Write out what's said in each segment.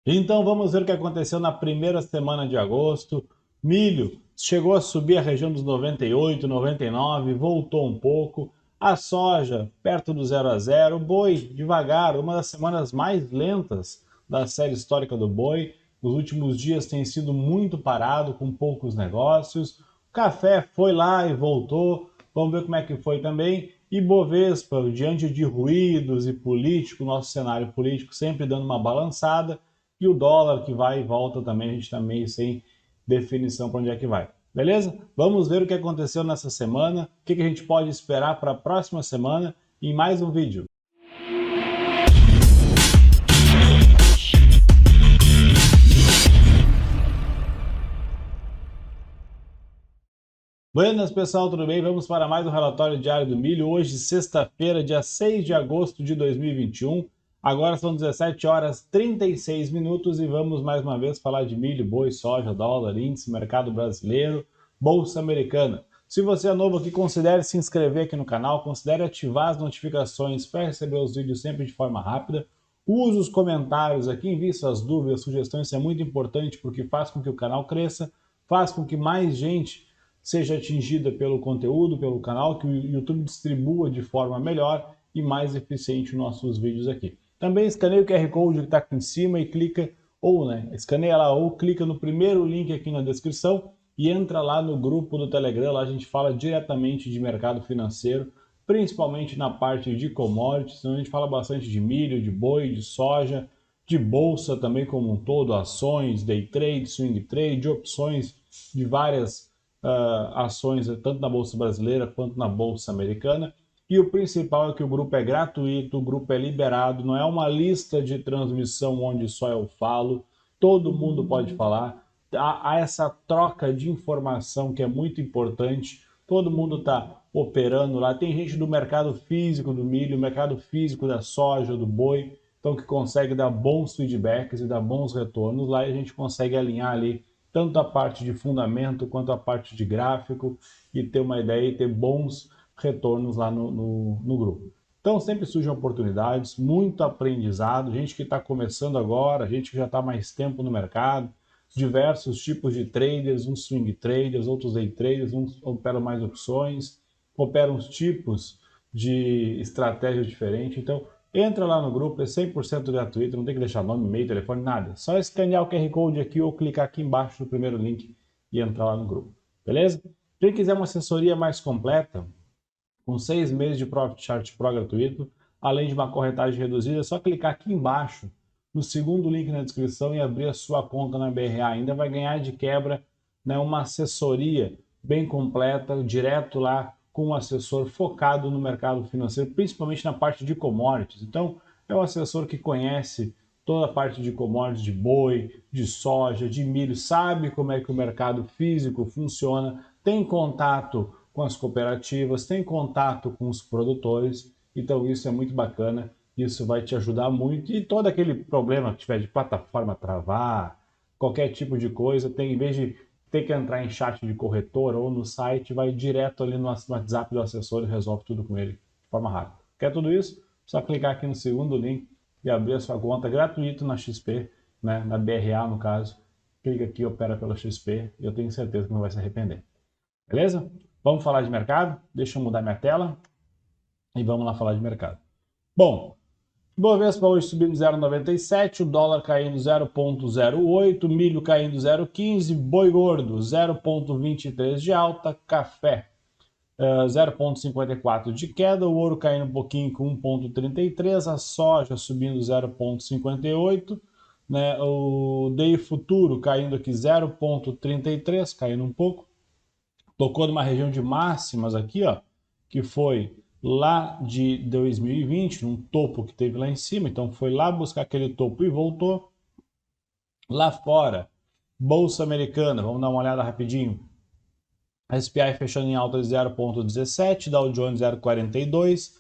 Então vamos ver o que aconteceu na primeira semana de agosto. Milho chegou a subir a região dos 98, 99, voltou um pouco. A soja perto do 0 a 0. Boi devagar, uma das semanas mais lentas da série histórica do boi. Nos últimos dias tem sido muito parado, com poucos negócios. O café foi lá e voltou. Vamos ver como é que foi também. E Bovespa, diante de ruídos e político, nosso cenário político sempre dando uma balançada, e o dólar que vai e volta também, a gente está meio sem definição para onde é que vai. Beleza? Vamos ver o que aconteceu nessa semana, o que a gente pode esperar para a próxima semana em mais um vídeo. Buenas pessoal, tudo bem? Vamos para mais um relatório diário do milho. Hoje, sexta-feira, dia 6 de agosto de 2021. Agora são 17 horas 36 minutos e vamos mais uma vez falar de milho, boi, soja, dólar, índice, mercado brasileiro, bolsa americana. Se você é novo aqui, considere se inscrever aqui no canal, considere ativar as notificações para receber os vídeos sempre de forma rápida. Use os comentários aqui, envie suas dúvidas, sugestões, isso é muito importante porque faz com que o canal cresça, faz com que mais gente seja atingida pelo conteúdo, pelo canal, que o YouTube distribua de forma melhor e mais eficiente os nossos vídeos aqui. Também escaneia o QR Code que está aqui em cima e clica, escaneia lá ou clica no primeiro link aqui na descrição e entra lá no grupo do Telegram, lá a gente fala diretamente de mercado financeiro, principalmente na parte de commodities, então a gente fala bastante de milho, de boi, de soja, de bolsa também como um todo, ações, day trade, swing trade, opções de várias ações, tanto na Bolsa Brasileira quanto na Bolsa Americana. E o principal é que o grupo é gratuito, o grupo é liberado, não é uma lista de transmissão onde só eu falo, todo mundo pode falar. Há essa troca de informação que é muito importante, todo mundo está operando lá. Tem gente do mercado físico do milho, mercado físico da soja, do boi, então que consegue dar bons feedbacks e dar bons retornos lá e a gente consegue alinhar ali tanto a parte de fundamento quanto a parte de gráfico e ter uma ideia e ter bons retornos lá no grupo. Então sempre surgem oportunidades, muito aprendizado, gente que está começando agora, gente que já está mais tempo no mercado, diversos tipos de traders, uns swing traders, outros day traders, uns operam mais opções, operam uns tipos de estratégia diferente. Então entra lá no grupo, é 100% gratuito, não tem que deixar nome, e-mail, telefone, nada. Só escanear o QR Code aqui ou clicar aqui embaixo no primeiro link e entrar lá no grupo. Beleza? Quem quiser uma assessoria mais completa, com 6 meses de Profit Chart Pro gratuito, além de uma corretagem reduzida, é só clicar aqui embaixo no segundo link na descrição e abrir a sua conta na BRA. Ainda vai ganhar de quebra, né, uma assessoria bem completa, direto lá com um assessor focado no mercado financeiro, principalmente na parte de commodities. Então, é um assessor que conhece toda a parte de commodities, de boi, de soja, de milho, sabe como é que o mercado físico funciona, tem contato com as cooperativas, tem contato com os produtores, então isso é muito bacana, isso vai te ajudar muito. E todo aquele problema que tiver de plataforma travar, qualquer tipo de coisa, tem, em vez de ter que entrar em chat de corretor ou no site, vai direto ali no WhatsApp do assessor e resolve tudo com ele de forma rápida. Quer tudo isso? Só clicar aqui no segundo link e abrir a sua conta gratuito na XP, né, na BRA no caso. Clica aqui, opera pela XP e eu tenho certeza que não vai se arrepender. Beleza? Vamos falar de mercado? Deixa eu mudar minha tela e vamos lá falar de mercado. Bom, Bovespa hoje subindo 0,97, o dólar caindo 0,08, milho caindo 0,15, boi gordo 0,23 de alta, café 0,54 de queda, o ouro caindo um pouquinho com 1,33, a soja subindo 0,58, né, o DI futuro caindo aqui 0,33, caindo um pouco, tocou numa região de máximas aqui, ó, que foi lá de 2020, num topo que teve lá em cima, então foi lá buscar aquele topo e voltou. Lá fora, Bolsa Americana, vamos dar uma olhada rapidinho. A SPI fechando em alta de 0,17, Dow Jones 0,42,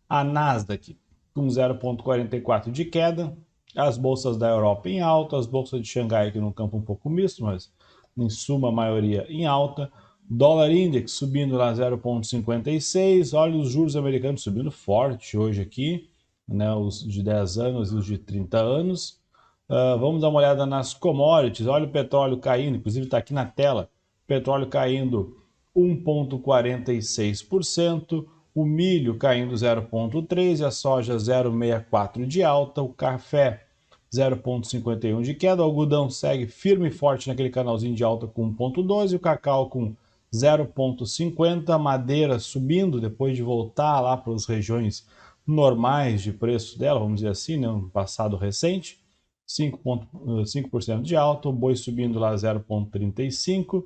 a Nasdaq com 0,44 de queda, as bolsas da Europa em alta, as bolsas de Xangai aqui no campo um pouco misto, mas em suma a maioria em alta. Dólar Index subindo lá 0,56, olha os juros americanos subindo forte hoje aqui, né, os de 10 anos e os de 30 anos. Vamos dar uma olhada nas commodities. Olha o petróleo caindo, inclusive está aqui na tela. Petróleo caindo 1,46%, o milho caindo 0,13%, a soja 0,64% de alta, o café 0,51% de queda, o algodão segue firme e forte naquele canalzinho de alta com 1,12%, o cacau com 0,50%, a madeira subindo depois de voltar lá para as regiões normais de preço dela, vamos dizer assim, né, no passado recente, 5% de alta, o boi subindo lá 0,35%,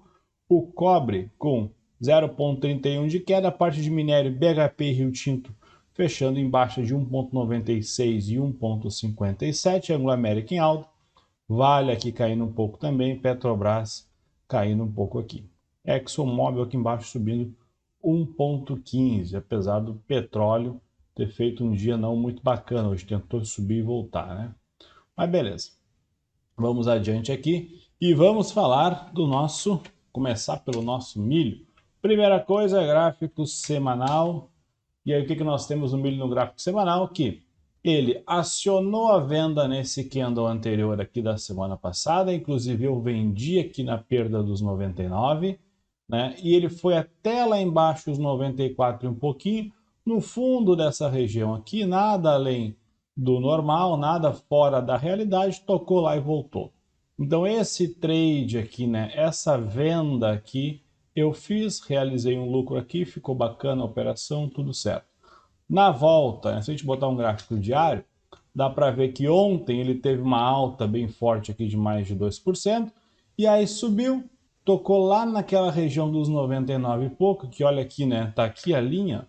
o cobre com 0,31 de queda, a parte de minério BHP e Rio Tinto fechando em baixa de 1,96 e 1,57, Anglo American em alta, Vale aqui caindo um pouco também, Petrobras caindo um pouco aqui. ExxonMobil aqui embaixo subindo 1,15, apesar do petróleo ter feito um dia não muito bacana, hoje tentou subir e voltar, né? Mas beleza, vamos adiante aqui e vamos falar do nosso, começar pelo nosso milho. Primeira coisa, gráfico semanal. E aí o que nós temos no milho no gráfico semanal? Que ele acionou a venda nesse candle anterior aqui da semana passada, inclusive eu vendi aqui na perda dos 99, né? E ele foi até lá embaixo os 94 e um pouquinho, no fundo dessa região aqui, nada além do normal, nada fora da realidade, tocou lá e voltou. Então esse trade aqui, né, essa venda aqui, eu fiz, realizei um lucro aqui, ficou bacana a operação, tudo certo. Na volta, né, se a gente botar um gráfico diário, dá para ver que ontem ele teve uma alta bem forte aqui de mais de 2%, e aí subiu, tocou lá naquela região dos 99 e pouco, que olha aqui, né, tá aqui a linha,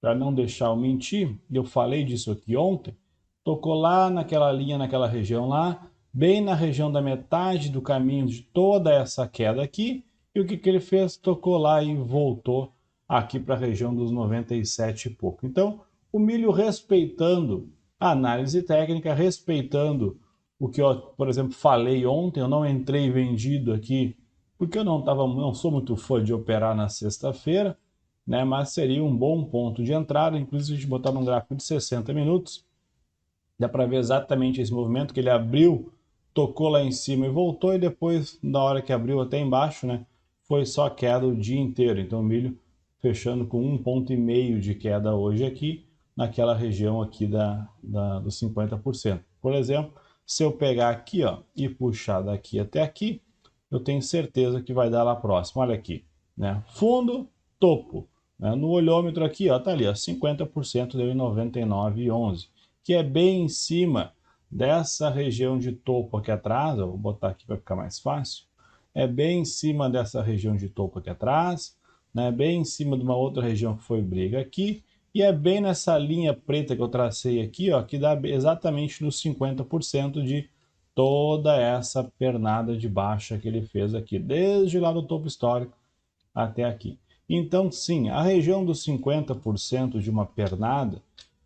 para não deixar eu mentir, eu falei disso aqui ontem, tocou lá naquela linha, naquela região lá, bem na região da metade do caminho de toda essa queda aqui, e o que, que ele fez? Tocou lá e voltou aqui para a região dos 97 e pouco. Então, o milho respeitando a análise técnica, respeitando o que eu, por exemplo, falei ontem, eu não entrei vendido aqui, porque eu não sou muito fã de operar na sexta-feira, né? Mas seria um bom ponto de entrada, inclusive se a gente botar num gráfico de 60 minutos, dá para ver exatamente esse movimento que ele abriu, tocou lá em cima e voltou, e depois, na hora que abriu até embaixo, né, foi só queda o dia inteiro. Então o milho fechando com 1,5 ponto de queda hoje aqui, naquela região aqui dos 50%. Por exemplo, se eu pegar aqui, ó, e puxar daqui até aqui, eu tenho certeza que vai dar lá próximo. Olha aqui, né? Fundo, topo. Né? No olhômetro aqui, ó, tá ali, ó, 50% deu em 99,11, que é bem em cima dessa região de topo aqui atrás. Eu vou botar aqui para ficar mais fácil. É bem em cima dessa região de topo aqui atrás, né? Bem em cima de uma outra região que foi briga aqui, e é bem nessa linha preta que eu tracei aqui, ó, que dá exatamente nos 50% de toda essa pernada de baixa que ele fez aqui, desde lá do topo histórico até aqui. Então, sim, a região dos 50% de uma pernada,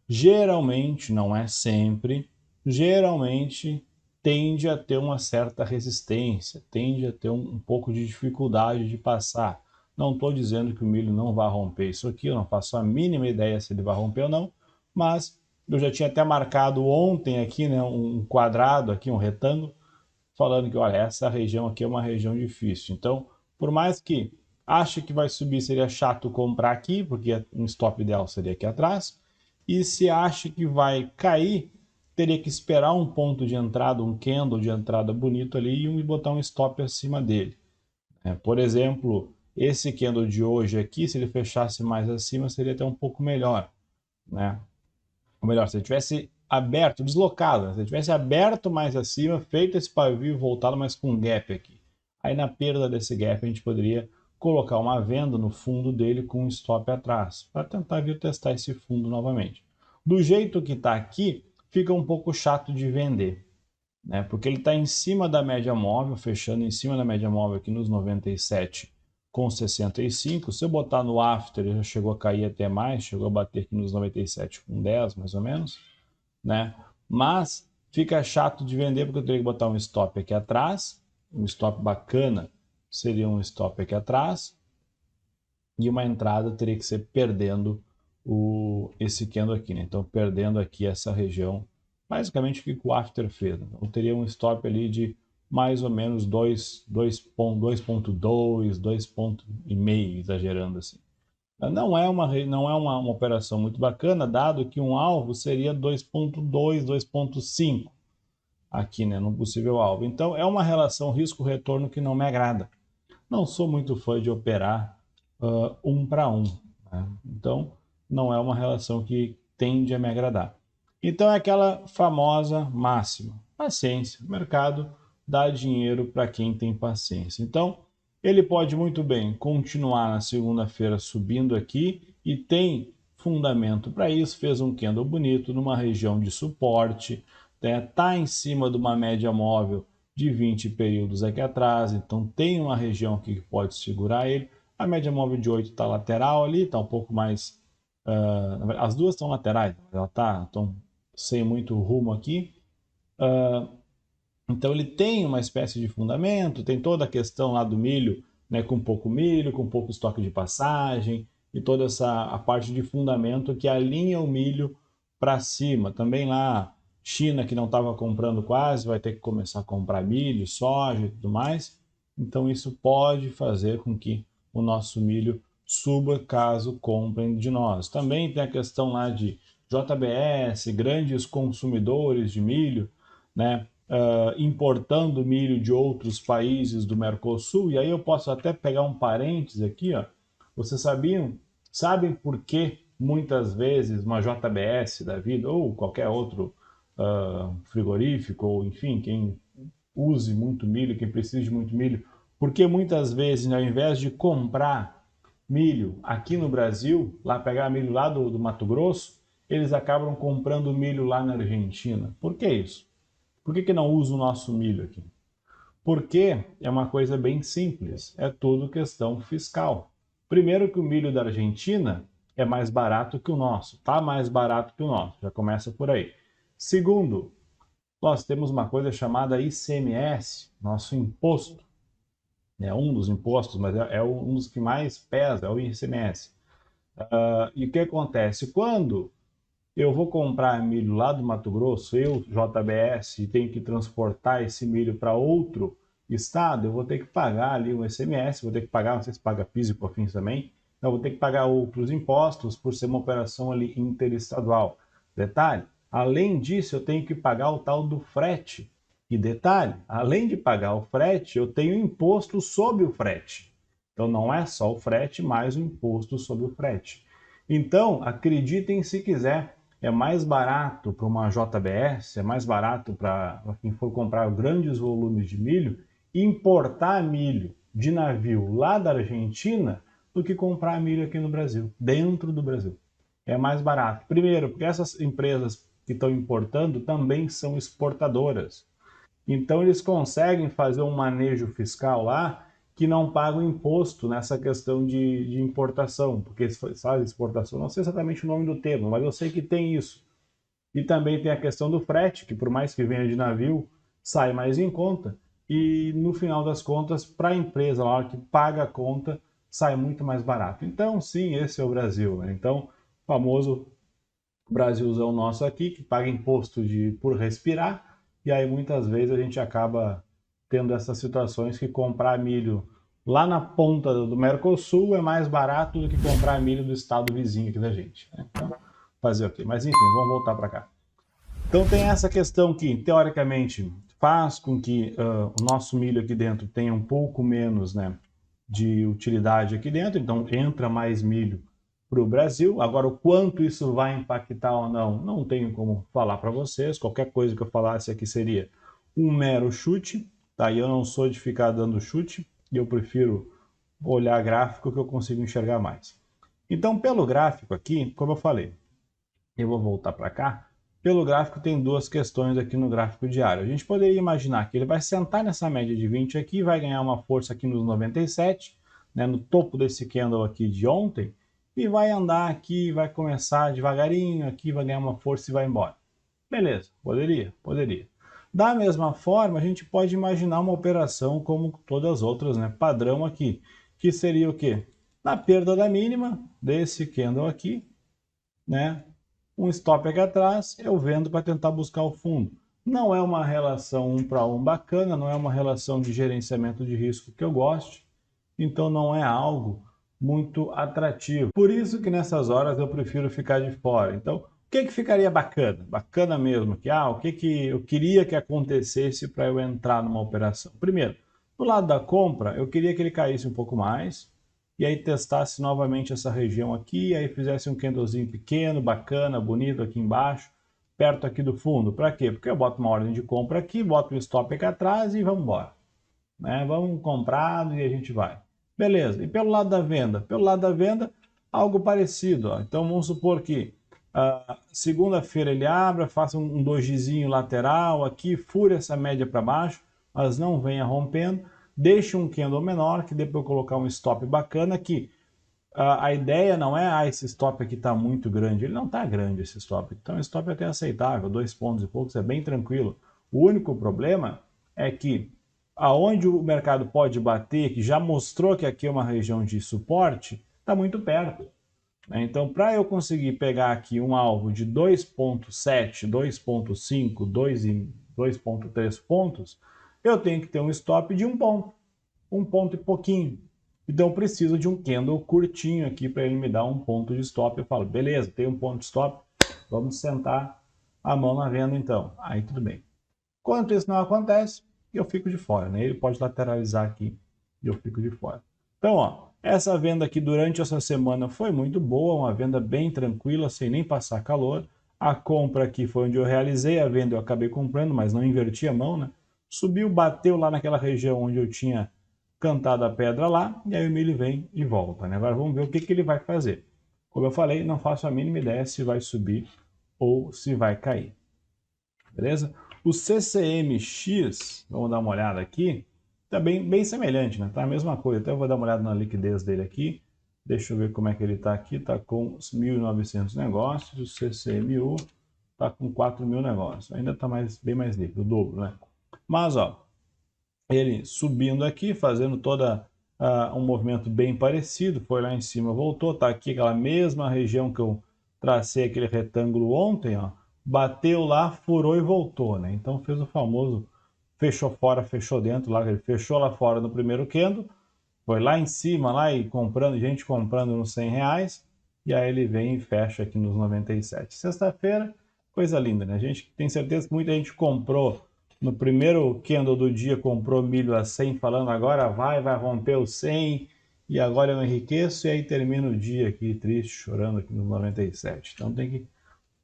geralmente, não é sempre, geralmente tende a ter uma certa resistência, tende a ter um pouco de dificuldade de passar. Não estou dizendo que o milho não vai romper isso aqui, eu não faço a mínima ideia se ele vai romper ou não, mas eu já tinha até marcado ontem aqui, né, um quadrado aqui, um retângulo, falando que, olha, essa região aqui é uma região difícil. Então, por mais que ache que vai subir, seria chato comprar aqui, porque um stop ideal seria aqui atrás. E se acha que vai cair, teria que esperar um ponto de entrada, um candle de entrada bonito ali e botar um stop acima dele. Por exemplo, esse candle de hoje aqui, se ele fechasse mais acima, seria até um pouco melhor, né? Ou melhor, se ele tivesse aberto, deslocado, né? Se ele tivesse aberto mais acima, feito esse pavio e voltado, mas com um gap aqui. Aí na perda desse gap a gente poderia colocar uma venda no fundo dele com um stop atrás, para tentar vir testar esse fundo novamente. Do jeito que está aqui, fica um pouco chato de vender, né? Porque ele está em cima da média móvel, fechando em cima da média móvel aqui nos 97,65. Se eu botar no after, ele já chegou a cair até mais, chegou a bater aqui nos 97,10 mais ou menos, né? Mas fica chato de vender porque eu teria que botar um stop aqui atrás, um stop bacana seria um stop aqui atrás, e uma entrada teria que ser perdendo esse candle aqui, né? Então perdendo aqui essa região basicamente o que o after fez. Então, teria um stop ali de mais ou menos 2,2, 2,5, exagerando assim. Não é uma operação muito bacana, dado que um alvo seria 2,2, 2,5 aqui, né, no possível alvo. Então, é uma relação risco-retorno que não me agrada. Não sou muito fã de operar um para um, né? Então, não é uma relação que tende a me agradar. Então, é aquela famosa máxima: paciência. O mercado dá dinheiro para quem tem paciência. Então, ele pode muito bem continuar na segunda-feira subindo aqui e tem fundamento para isso. Fez um candle bonito numa região de suporte, está em cima de uma média móvel de 20 períodos aqui atrás, então tem uma região aqui que pode segurar ele. A média móvel de 8 está lateral ali, está um pouco mais... as duas estão laterais, ela está sem muito rumo aqui. Então ele tem uma espécie de fundamento, tem toda a questão lá do milho, né, com pouco estoque de passagem, e toda a parte de fundamento que alinha o milho para cima. Também lá, China, que não estava comprando quase, vai ter que começar a comprar milho, soja e tudo mais. Então isso pode fazer com que o nosso milho suba caso comprem de nós. Também tem a questão lá de JBS, grandes consumidores de milho, né, importando milho de outros países do Mercosul. E aí eu posso até pegar um parênteses aqui, ó. Vocês sabem por que muitas vezes uma JBS da vida, ou qualquer outro frigorífico, ou enfim, quem use muito milho, quem precisa de muito milho, porque muitas vezes, ao invés de comprar milho aqui no Brasil, lá pegar milho lá do Mato Grosso, eles acabam comprando milho lá na Argentina? Por que isso? Por que não usa o nosso milho aqui? Porque é uma coisa bem simples, é tudo questão fiscal. Primeiro que o milho da Argentina é mais barato que o nosso, tá mais barato que o nosso, já começa por aí. Segundo, nós temos uma coisa chamada ICMS, nosso imposto. É um dos impostos, mas é um dos que mais pesa, é o ICMS. E o que acontece? Quando eu vou comprar milho lá do Mato Grosso, eu, JBS, e tenho que transportar esse milho para outro estado, eu vou ter que pagar ali um ICMS, vou ter que pagar, não sei se paga PIS e COFINS também, eu vou ter que pagar outros impostos por ser uma operação ali interestadual. Detalhe, além disso, eu tenho que pagar o tal do frete. E detalhe, além de pagar o frete, eu tenho imposto sobre o frete. Então não é só o frete, mais o imposto sobre o frete. Então, acreditem se quiser, é mais barato para uma JBS, é mais barato para quem for comprar grandes volumes de milho, importar milho de navio lá da Argentina do que comprar milho aqui no Brasil, dentro do Brasil. É mais barato. Primeiro, porque essas empresas que estão importando também são exportadoras. Então eles conseguem fazer um manejo fiscal lá que não paga imposto nessa questão de importação, porque sabe, exportação, não sei exatamente o nome do termo, mas eu sei que tem isso. E também tem a questão do frete, que por mais que venha de navio, sai mais em conta, e no final das contas, para a empresa lá que paga a conta, sai muito mais barato. Então, sim, esse é o Brasil, né? Então, o famoso Brasilzão nosso aqui, que paga imposto por respirar, e aí muitas vezes a gente acaba tendo essas situações que comprar milho lá na ponta do Mercosul é mais barato do que comprar milho do estado vizinho aqui da gente, né? Então, fazer o quê? Mas enfim, vamos voltar para cá. Então tem essa questão que, teoricamente, faz com que o nosso milho aqui dentro tenha um pouco menos, né, de utilidade aqui dentro, então entra mais milho para o Brasil. Agora, o quanto isso vai impactar ou não, não tenho como falar para vocês. Qualquer coisa que eu falasse aqui seria um mero chute, tá? E eu não sou de ficar dando chute, e eu prefiro olhar gráfico que eu consigo enxergar mais. Então, pelo gráfico aqui, como eu falei, eu vou voltar para cá. Pelo gráfico, tem duas questões aqui no gráfico diário. A gente poderia imaginar que ele vai sentar nessa média de 20 aqui, vai ganhar uma força aqui nos 97, né, no topo desse candle aqui de ontem, e vai andar aqui, vai começar devagarinho aqui, vai ganhar uma força e vai embora. Beleza, poderia, poderia. Da mesma forma, a gente pode imaginar uma operação como todas as outras, né, padrão aqui, que seria o quê? Na perda da mínima desse candle aqui, né, um stop aqui atrás, eu vendo para tentar buscar o fundo. Não é uma relação 1 para 1 bacana, não é uma relação de gerenciamento de risco que eu goste, então não é algo muito atrativo. Por isso que nessas horas eu prefiro ficar de fora. Então, o que ficaria bacana? Bacana mesmo, o que eu queria que acontecesse para eu entrar numa operação? Primeiro, do lado da compra, eu queria que ele caísse um pouco mais, e aí testasse novamente essa região aqui, e aí fizesse um candlezinho pequeno, bacana, bonito aqui embaixo, perto aqui do fundo. Para quê? Porque eu boto uma ordem de compra aqui, boto um stop aqui atrás e vamos embora. Né? Vamos comprado e a gente vai. Beleza. E pelo lado da venda? Pelo lado da venda, algo parecido. Ó. Então vamos supor que segunda-feira ele abra, faça um dojizinho lateral aqui, fure essa média para baixo, mas não venha rompendo. Deixe um candle menor, que dê para eu colocar um stop bacana aqui. A ideia não é, esse stop aqui está muito grande. Ele não está grande, esse stop. Então, o stop é até aceitável, 2 pontos e poucos, é bem tranquilo. O único problema é que aonde o mercado pode bater, que já mostrou que aqui é uma região de suporte, está muito perto. Né? Então, para eu conseguir pegar aqui um alvo de 2,7, 2,5, 2,3 pontos, eu tenho que ter um stop de 1 ponto e pouquinho. Então eu preciso de um candle curtinho aqui para ele me dar um ponto de stop. Eu falo, beleza, tem um ponto de stop, vamos sentar a mão na venda então. Aí tudo bem. Quando isso não acontece, eu fico de fora, né? Ele pode lateralizar aqui e eu fico de fora. Então, ó, essa venda aqui durante essa semana foi muito boa, uma venda bem tranquila, sem nem passar calor. A compra aqui foi onde eu realizei a venda, eu acabei comprando, mas não inverti a mão, né? Subiu, bateu lá naquela região onde eu tinha cantado a pedra lá, e aí o milho vem e volta, né? Agora vamos ver o que ele vai fazer. Como eu falei, não faço a mínima ideia se vai subir ou se vai cair. Beleza? O CCMX, vamos dar uma olhada aqui, tá bem semelhante, né? Tá a mesma coisa. Até eu vou dar uma olhada na liquidez dele aqui. Deixa eu ver como é que ele tá aqui. Tá com 1.900 negócios. O CCMU tá com 4.000 negócios. Ainda tá bem mais líquido, o dobro, né? Mas, ó, ele subindo aqui, fazendo toda um movimento bem parecido, foi lá em cima, voltou, tá aqui aquela mesma região que eu tracei aquele retângulo ontem, ó, bateu lá, furou e voltou, né? Então fez o famoso fechou fora, fechou dentro, lá ele fechou lá fora no primeiro candle, foi lá em cima, lá e comprando, gente comprando nos R$100, e aí ele vem e fecha aqui nos 97. Sexta-feira, coisa linda, né? A gente tem certeza que muita gente comprou no primeiro candle do dia, comprou milho a 100, falando agora vai romper o 100, e agora eu enriqueço, e aí termina o dia aqui triste, chorando aqui nos 97. Então tem que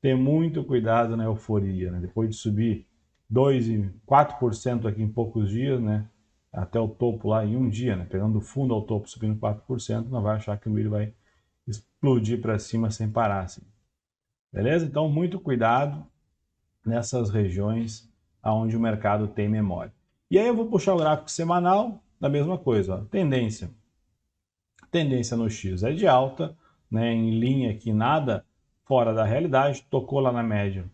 ter muito cuidado na euforia, né? Depois de subir 2 e 4% aqui em poucos dias, né? Até o topo lá em um dia, né? Pegando do fundo ao topo, subindo 4%, não vai achar que o milho vai explodir para cima sem parar, assim. Beleza? Então, muito cuidado nessas regiões onde o mercado tem memória. E aí eu vou puxar o gráfico semanal, da mesma coisa, ó. Tendência no X é de alta, né? Em linha aqui, nada fora da realidade, tocou lá na média,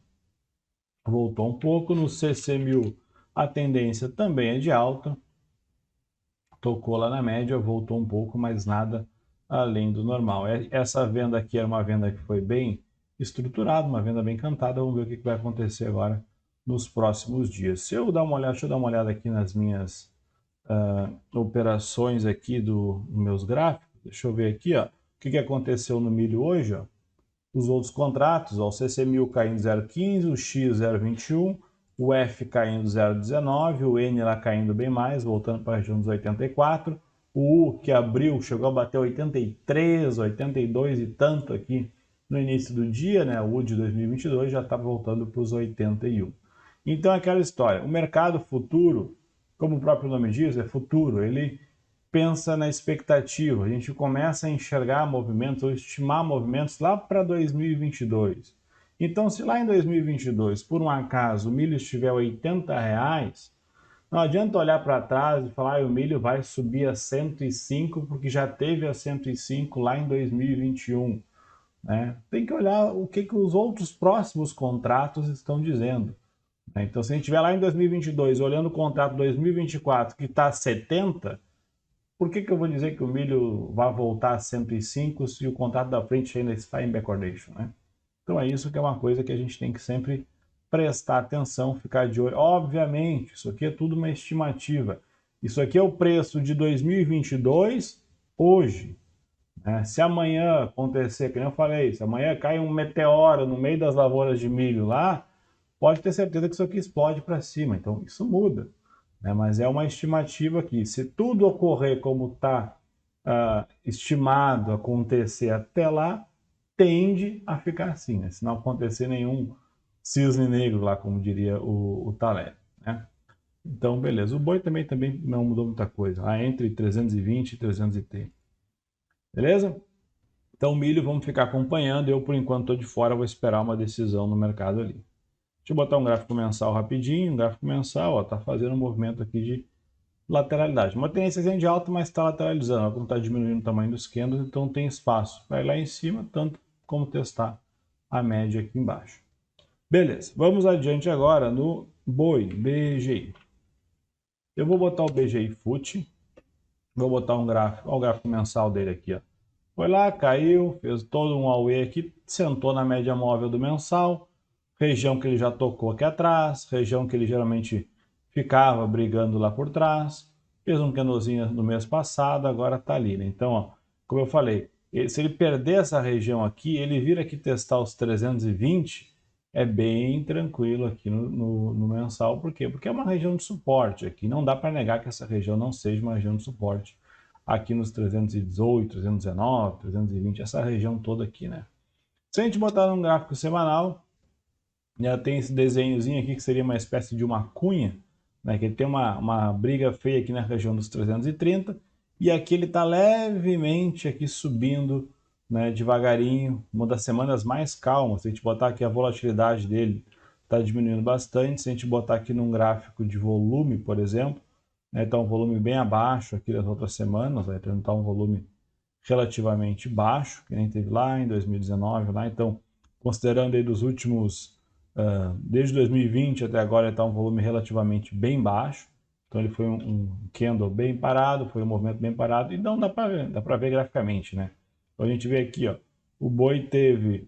voltou um pouco. No CC1000 a tendência também é de alta, tocou lá na média, voltou um pouco, mas nada além do normal. Essa venda aqui era uma venda que foi bem estruturada, uma venda bem cantada. Vamos ver o que vai acontecer agora nos próximos dias. Se eu dar uma olhada, deixa eu dar uma olhada aqui nas minhas operações aqui dos meus gráficos. Deixa eu ver aqui, ó, o que aconteceu no milho hoje, ó. Os outros contratos, ó, o CC1000 caindo 0,15, o X 0,21, o F caindo 0,19, o N lá caindo bem mais, voltando para a região dos 84, o U que abriu, chegou a bater 83, 82 e tanto aqui no início do dia, né? O U de 2022 já está voltando para os 81. Então é aquela história, o mercado futuro, como o próprio nome diz, é futuro, ele pensa na expectativa, a gente começa a enxergar movimentos ou estimar movimentos lá para 2022. Então, se lá em 2022, por um acaso, o milho estiver a R$80, não adianta olhar para trás e falar que o milho vai subir a 105 porque já teve a 105 lá em 2021. Né? Tem que olhar o que os outros próximos contratos estão dizendo. Né? Então, se a gente estiver lá em 2022 olhando o contrato 2024 que está a 70, por que eu vou dizer que o milho vai voltar a 105 se o contrato da frente ainda está em backwardation, né? Então é isso que é uma coisa que a gente tem que sempre prestar atenção, ficar de olho. Obviamente, isso aqui é tudo uma estimativa. Isso aqui é o preço de 2022 hoje. Se amanhã acontecer, que nem eu falei, se amanhã cai um meteoro no meio das lavouras de milho lá, pode ter certeza que isso aqui explode para cima. Então isso muda, mas é uma estimativa aqui. Se tudo ocorrer como está estimado acontecer até lá, tende a ficar assim, se não acontecer nenhum cisne negro lá, como diria o Taleb, né? Então, beleza. O boi também não mudou muita coisa, lá entre 320 e 330. Beleza? Então, o milho vamos ficar acompanhando. Eu, por enquanto, estou de fora, vou esperar uma decisão no mercado ali. Deixa eu botar um gráfico mensal rapidinho. Um gráfico mensal, está fazendo um movimento aqui de lateralidade. Uma tendência de alta, mas está lateralizando. Como está diminuindo o tamanho dos candles, então tem espaço para ir lá em cima, tanto como testar a média aqui embaixo. Beleza, vamos adiante agora no boi, BGI. Eu vou botar o BGI FUT, vou botar um gráfico, olha o gráfico mensal dele aqui, ó. Foi lá, caiu, fez todo um AUE aqui, sentou na média móvel do mensal, região que ele já tocou aqui atrás, região que ele geralmente ficava brigando lá por trás, fez um candlezinho no mês passado, agora está ali, né? Então, ó, como eu falei, se ele perder essa região aqui, ele vir aqui testar os 320, é bem tranquilo aqui no mensal. Por quê? Porque é uma região de suporte aqui, não dá para negar que essa região não seja uma região de suporte aqui nos 318, 319, 320, essa região toda aqui, né? Se a gente botar num gráfico semanal, já tem esse desenhozinho aqui que seria uma espécie de uma cunha, né? Que ele tem uma briga feia aqui na região dos 330, e aqui ele está levemente aqui subindo, né, devagarinho, uma das semanas mais calmas. Se a gente botar aqui a volatilidade dele, está diminuindo bastante. Se a gente botar aqui num gráfico de volume, por exemplo, né, está um volume bem abaixo aqui das outras semanas, vai apresentar um volume relativamente baixo, que nem teve lá em 2019, lá. Então, considerando aí dos últimos, desde 2020 até agora, ele está um volume relativamente bem baixo. Então ele foi um candle bem parado, foi um movimento bem parado, e não dá para ver graficamente, né? Então a gente vê aqui, ó, o boi teve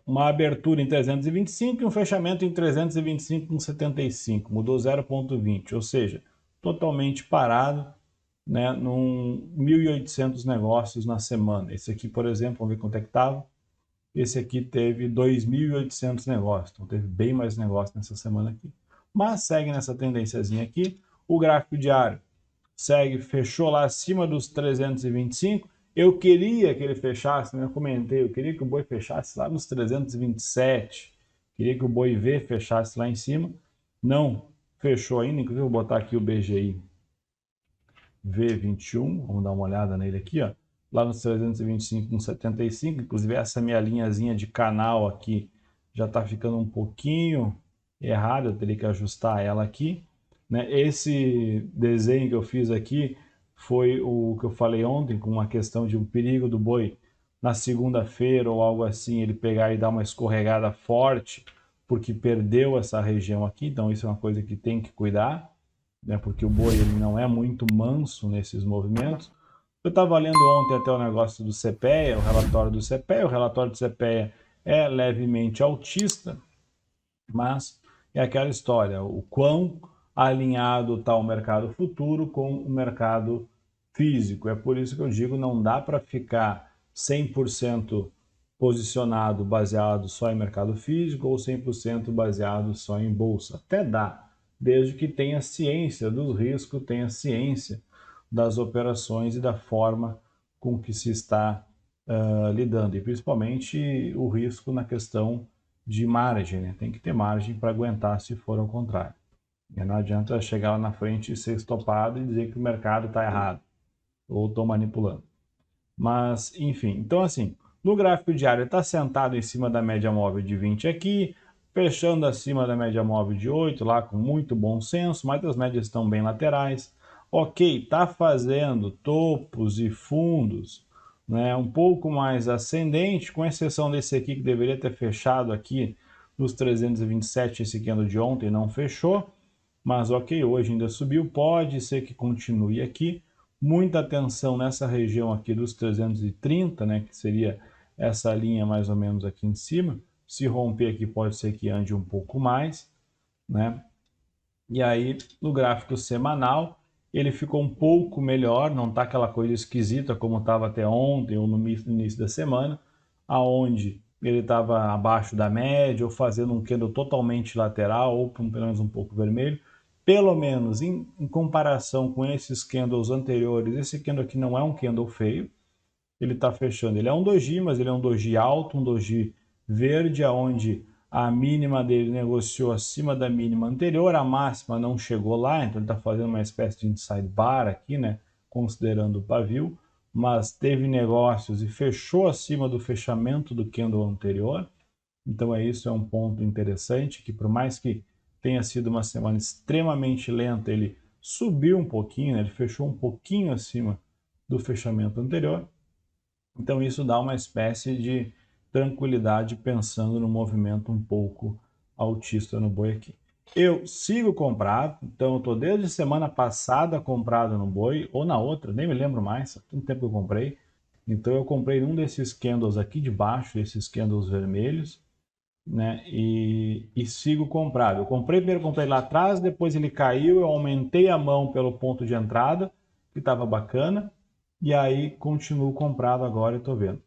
uma abertura em 325 e um fechamento em 325,75, mudou 0,20, ou seja, totalmente parado, né, num 1.800 negócios na semana. Esse aqui, por exemplo, vamos ver quanto é que estava. Esse aqui teve 2.800 negócios, então teve bem mais negócios nessa semana aqui. Mas segue nessa tendênciazinha aqui. O gráfico diário segue, fechou lá acima dos 325. Eu queria que ele fechasse, né? Eu comentei, eu queria que o boi fechasse lá nos 327. Queria que o boi V fechasse lá em cima. Não fechou ainda, inclusive vou botar aqui o BGI V21, vamos dar uma olhada nele aqui, ó. Lá nos 325,75, inclusive essa minha linhazinha de canal aqui já está ficando um pouquinho errada, eu teria que ajustar ela aqui, né? Esse desenho que eu fiz aqui foi o que eu falei ontem, com uma questão de um perigo do boi na segunda-feira ou algo assim, ele pegar e dar uma escorregada forte, porque perdeu essa região aqui, então isso é uma coisa que tem que cuidar, né, porque o boi ele não é muito manso nesses movimentos. Eu estava lendo ontem até o negócio do CPEA, o relatório do CPEA. O relatório do CPEA é levemente altista, mas é aquela história, o quão alinhado está o mercado futuro com o mercado físico. É por isso que eu digo, não dá para ficar 100% posicionado baseado só em mercado físico ou 100% baseado só em bolsa. Até dá, desde que tenha ciência dos riscos, tenha ciência das operações e da forma com que se está lidando, e principalmente o risco na questão de margem, né? Tem que ter margem para aguentar se for ao contrário. E não adianta chegar lá na frente e ser estopado e dizer que o mercado está errado ou estou manipulando. Mas, enfim, então assim, no gráfico diário está sentado em cima da média móvel de 20 aqui, fechando acima da média móvel de 8, lá com muito bom senso, mas as médias estão bem laterais. Ok, está fazendo topos e fundos, né, um pouco mais ascendente, com exceção desse aqui que deveria ter fechado aqui nos 327, esse candle de ontem não fechou, mas ok, hoje ainda subiu, pode ser que continue aqui. Muita atenção nessa região aqui dos 330, né, que seria essa linha mais ou menos aqui em cima. Se romper aqui, pode ser que ande um pouco mais, né? E aí, no gráfico semanal, ele ficou um pouco melhor, não está aquela coisa esquisita como estava até ontem ou no início da semana, aonde ele estava abaixo da média ou fazendo um candle totalmente lateral ou pelo menos um pouco vermelho. Pelo menos em comparação com esses candles anteriores, esse candle aqui não é um candle feio, ele está fechando. Ele é um doji, mas ele é um doji alto, um doji verde, aonde a mínima dele negociou acima da mínima anterior, a máxima não chegou lá, então ele está fazendo uma espécie de inside bar aqui, né? Considerando o pavio, mas teve negócios e fechou acima do fechamento do candle anterior. Então isso é um ponto interessante, que por mais que tenha sido uma semana extremamente lenta, ele subiu um pouquinho, né? Ele fechou um pouquinho acima do fechamento anterior. Então isso dá uma espécie de tranquilidade pensando no movimento um pouco altista no boi aqui. Eu sigo comprado, então eu estou desde semana passada comprado no boi, ou na outra, nem me lembro mais, há tanto tempo que eu comprei. Então eu comprei um desses candles aqui de baixo, esses candles vermelhos, né? E sigo comprado. Eu primeiro comprei lá atrás, depois ele caiu, eu aumentei a mão pelo ponto de entrada, que estava bacana, e aí continuo comprado agora e estou vendo,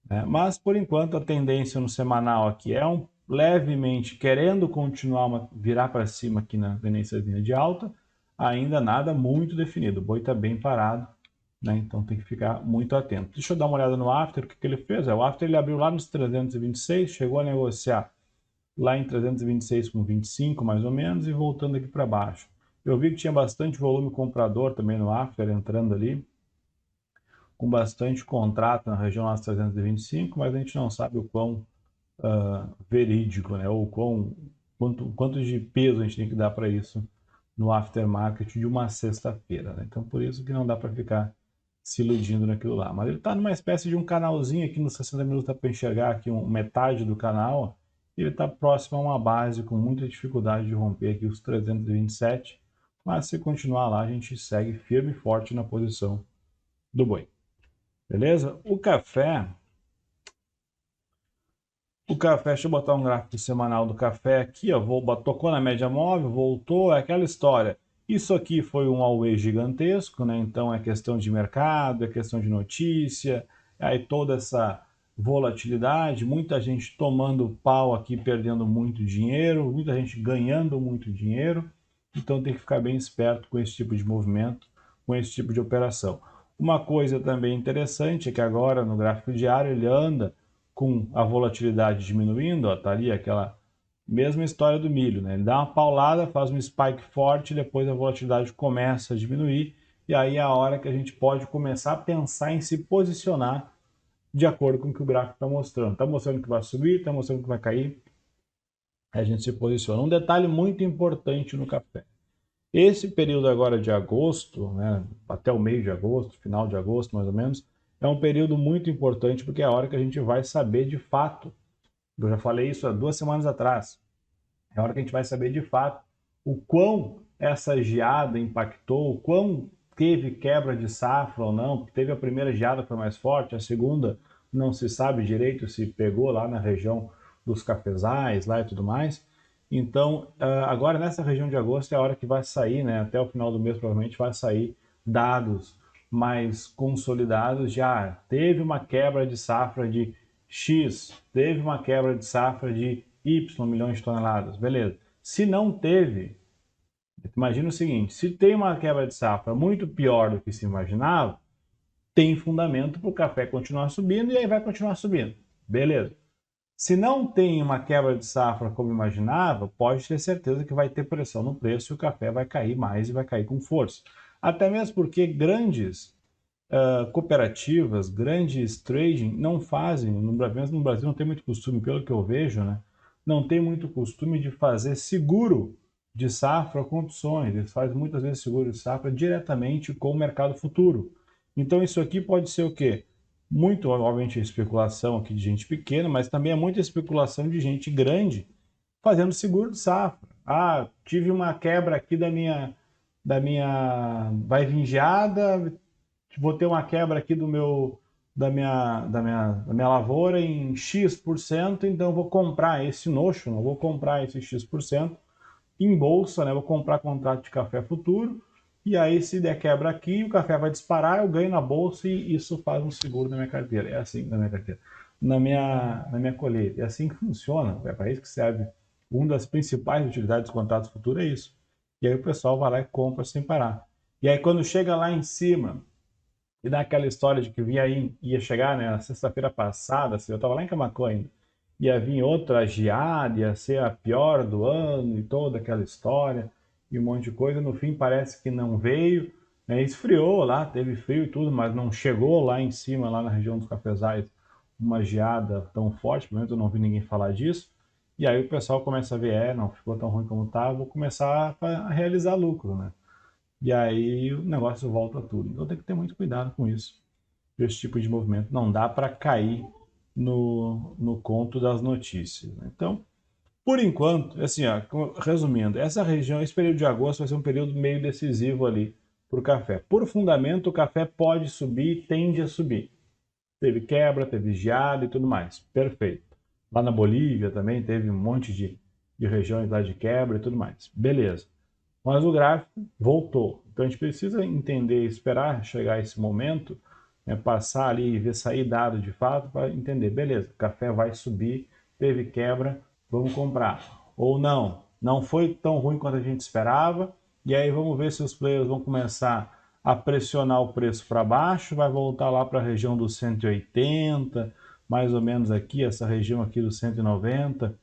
né? Mas por enquanto a tendência no semanal aqui é levemente querendo continuar virar para cima aqui na tendência de alta, ainda nada muito definido. O boi está bem parado, né? Então tem que ficar muito atento. Deixa eu dar uma olhada no after, o que ele fez. O after ele abriu lá nos 326, chegou a negociar lá em 326,25 mais ou menos e voltando aqui para baixo. Eu vi que tinha bastante volume comprador também no after entrando ali, com bastante contrato na região das 325, mas a gente não sabe o quão verídico, né? Ou quanto de peso a gente tem que dar para isso no aftermarket de uma sexta-feira, né? Então por isso que não dá para ficar se iludindo naquilo lá. Mas ele está numa espécie de um canalzinho aqui nos 60 minutos, dá para enxergar aqui metade do canal. E ele está próximo a uma base com muita dificuldade de romper aqui os 327. Mas se continuar lá, a gente segue firme e forte na posição do boi. Beleza? O café, deixa eu botar um gráfico semanal do café aqui, ó, tocou na média móvel, voltou, é aquela história. Isso aqui foi um always gigantesco, né? Então é questão de mercado, é questão de notícia, aí toda essa volatilidade, muita gente tomando pau aqui, perdendo muito dinheiro, muita gente ganhando muito dinheiro. Então tem que ficar bem esperto com esse tipo de movimento, com esse tipo de operação. Uma coisa também interessante é que agora no gráfico diário ele anda com a volatilidade diminuindo, ó, tá ali aquela mesma história do milho, né? Ele dá uma paulada, faz um spike forte, depois a volatilidade começa a diminuir, e aí é a hora que a gente pode começar a pensar em se posicionar de acordo com o que o gráfico está mostrando. Está mostrando que vai subir, está mostrando que vai cair, a gente se posiciona. Um detalhe muito importante no café. Esse período agora de agosto, né, até o meio de agosto, final de agosto mais ou menos, é um período muito importante porque é a hora que a gente vai saber de fato. Eu já falei isso há 2 semanas atrás. É a hora que a gente vai saber de fato o quão essa geada impactou, o quão teve quebra de safra ou não. Teve a primeira geada que foi mais forte, a segunda não se sabe direito se pegou lá na região dos cafezais lá e tudo mais. Então, agora nessa região de agosto é a hora que vai sair, né? Até o final do mês provavelmente vai sair dados mais consolidados. Já teve uma quebra de safra de X, teve uma quebra de safra de Y milhões de toneladas, beleza. Se não teve, imagina o seguinte, se tem uma quebra de safra muito pior do que se imaginava, tem fundamento para o café continuar subindo e aí vai continuar subindo, beleza. Se não tem uma quebra de safra como imaginava, pode ter certeza que vai ter pressão no preço e o café vai cair mais e vai cair com força. Até mesmo porque grandes cooperativas, grandes trading não fazem, no Brasil não tem muito costume, pelo que eu vejo, né? Não tem muito costume de fazer seguro de safra com opções. Eles fazem muitas vezes seguro de safra diretamente com o mercado futuro. Então isso aqui pode ser o quê? Muito, obviamente, especulação aqui de gente pequena, mas também é muita especulação de gente grande fazendo seguro de safra. Ah, tive uma quebra aqui da minha vai vingeada, vou ter uma quebra aqui da minha lavoura em X%, então eu vou comprar esse notion, eu vou comprar esse X% em bolsa, né? Vou comprar contrato de café futuro, e aí se der quebra aqui, o café vai disparar, eu ganho na bolsa e isso faz um seguro na minha carteira. É assim, na minha carteira. Na minha colheita. É assim que funciona, é para isso que serve. Uma das principais utilidades do contrato futuro é isso. E aí o pessoal vai lá e compra sem parar. E aí quando chega lá em cima, e dá aquela história de que ia chegar, né, na sexta-feira passada, assim, eu estava lá em Camaquã ainda, ia vir outra geada, ia ser a pior do ano e toda aquela história e um monte de coisa. No fim parece que não veio, né, esfriou lá, teve frio e tudo, mas não chegou lá em cima, lá na região dos Cafezais, uma geada tão forte, pelo menos eu não vi ninguém falar disso. E aí o pessoal começa a ver, não ficou tão ruim como estava, vou começar a realizar lucro, né? E aí o negócio volta a tudo. Então tem que ter muito cuidado com isso, esse tipo de movimento. Não dá para cair no conto das notícias, né? Então, por enquanto, assim, ó, resumindo, essa região, esse período de agosto vai ser um período meio decisivo ali para o café. Por fundamento, o café pode subir, tende a subir. Teve quebra, teve geada e tudo mais. Perfeito. Lá na Bolívia também teve um monte de regiões lá de quebra e tudo mais. Beleza. Mas o gráfico voltou. Então a gente precisa entender, esperar chegar esse momento, né, passar ali e ver sair dado de fato para entender, beleza, o café vai subir, teve quebra, vamos comprar. Ou não, não foi tão ruim quanto a gente esperava, e aí vamos ver se os players vão começar a pressionar o preço para baixo, vai voltar lá para a região dos 180, mais ou menos aqui, essa região aqui dos 190,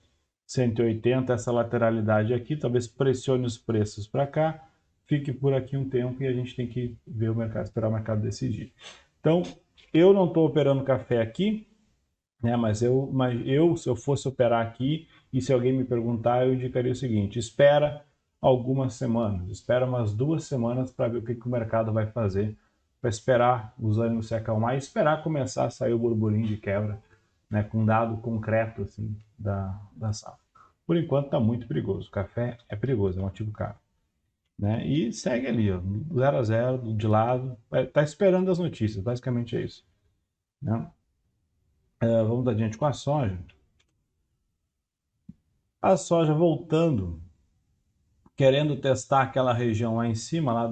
180, essa lateralidade aqui, talvez pressione os preços para cá, fique por aqui um tempo e a gente tem que ver o mercado, esperar o mercado decidir. Então, eu não estou operando café aqui, né, mas eu, se eu fosse operar aqui, e se alguém me perguntar, eu indicaria o seguinte: espera algumas semanas, espera umas 2 semanas para ver o que o mercado vai fazer, para esperar os ânimos se acalmar e esperar começar a sair o burburinho de quebra, né, com dado concreto assim, da safra. Por enquanto está muito perigoso. O café é perigoso, é um ativo caro. Né? E segue ali, ó, 0 a 0, de lado, está esperando as notícias, basicamente é isso. Né? Vamos adiante com a soja. A soja voltando, querendo testar aquela região lá em cima, lá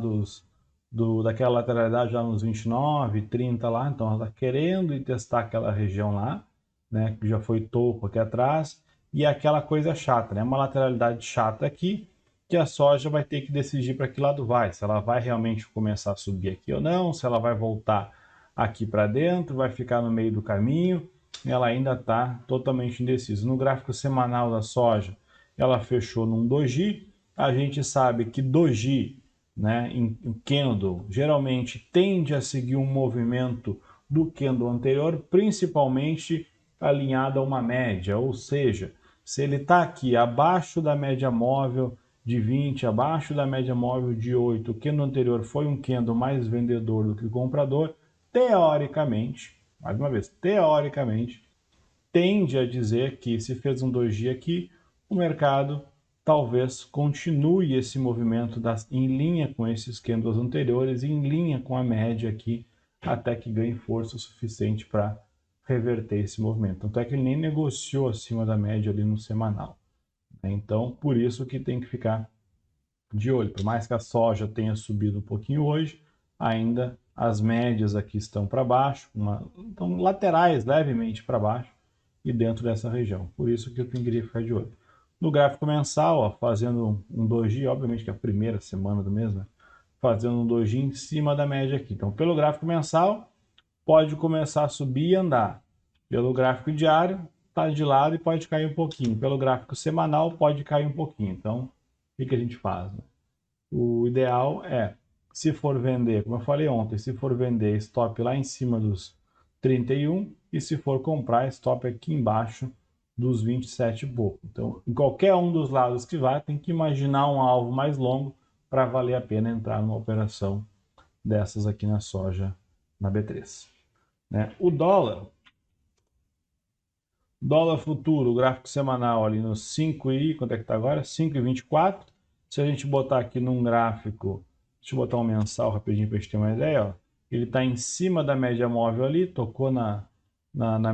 daquela lateralidade lá nos 29, 30 lá, então ela está querendo ir testar aquela região lá, né, que já foi topo aqui atrás, e é aquela coisa chata, né, uma lateralidade chata aqui, que a soja vai ter que decidir para que lado vai, se ela vai realmente começar a subir aqui ou não, se ela vai voltar aqui para dentro, vai ficar no meio do caminho, ela ainda está totalmente indecisa. No gráfico semanal da soja, ela fechou num doji. A gente sabe que doji, né, em candle, geralmente tende a seguir um movimento do candle anterior, principalmente alinhado a uma média, ou seja, se ele está aqui abaixo da média móvel de 20, abaixo da média móvel de 8, o candle anterior foi um candle mais vendedor do que comprador, teoricamente, mais uma vez, teoricamente, tende a dizer que se fez um doji aqui, o mercado talvez continue esse movimento em linha com esses candles anteriores, em linha com a média aqui, até que ganhe força o suficiente para reverter esse movimento. Tanto é que ele nem negociou acima da média ali no semanal. Então, por isso que tem que ficar de olho. Por mais que a soja tenha subido um pouquinho hoje, ainda as médias aqui estão para baixo, estão laterais levemente para baixo e dentro dessa região. Por isso que eu queria ficar de olho. No gráfico mensal, ó, fazendo um doji, obviamente que é a primeira semana do mês, né? Fazendo um doji em cima da média aqui. Então, pelo gráfico mensal, pode começar a subir e andar. Pelo gráfico diário, está de lado e pode cair um pouquinho. Pelo gráfico semanal, pode cair um pouquinho. Então, o que a gente faz? Né? O ideal é, se for vender, como eu falei ontem, se for vender, stop lá em cima dos 31 e se for comprar, stop aqui embaixo dos 27 e pouco. Então, em qualquer um dos lados que vá, tem que imaginar um alvo mais longo para valer a pena entrar numa operação dessas aqui na soja, na B3. Né? O dólar futuro, o gráfico semanal ali no 5 e, quanto é que está agora? 5,24. Se a gente botar aqui num gráfico, deixa eu botar um mensal rapidinho para a gente ter uma ideia, ó. ele está em cima da média móvel ali, tocou na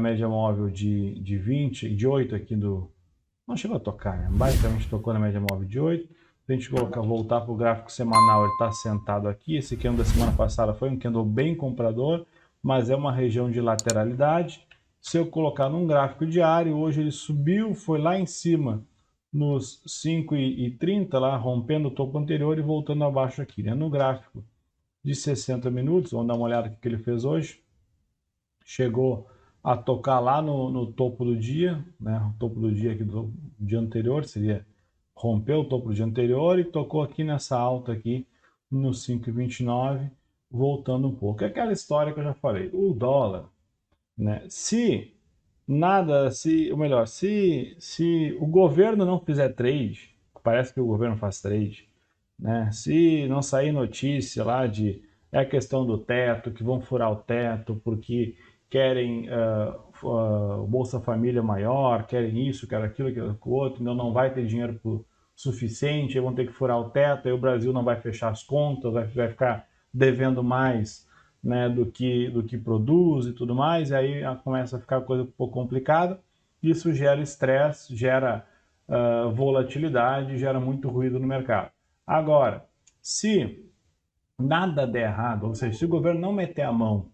média móvel de 20, de 8 aqui do... Não chegou a tocar, né? Basicamente tocou na média móvel de 8. Se a gente voltar para o gráfico semanal, ele está sentado aqui. Esse candle da semana passada foi um candle bem comprador, mas é uma região de lateralidade. Se eu colocar num gráfico diário, hoje ele subiu, foi lá em cima nos 5,30, lá rompendo o topo anterior e voltando abaixo aqui, né? No gráfico de 60 minutos, vamos dar uma olhada no que ele fez hoje. Chegou a tocar lá no topo do dia, né? O topo do dia aqui do dia anterior, seria rompeu o topo do dia anterior e tocou aqui nessa alta aqui no 5,29, voltando um pouco. É aquela história que eu já falei, o dólar, né? Se nada, ou melhor, se o governo não fizer trade, parece que o governo faz trade, né? Se não sair notícia lá de é a questão do teto, que vão furar o teto porque querem Bolsa Família maior, querem isso, querem aquilo, querem o outro, então não vai ter dinheiro suficiente, aí vão ter que furar o teto, aí o Brasil não vai fechar as contas, vai ficar devendo mais, né, do que produz e tudo mais, e aí começa a ficar a coisa um pouco complicada. Isso gera estresse, gera volatilidade, gera muito ruído no mercado. Agora, se nada der errado, ou seja, se o governo não meter a mão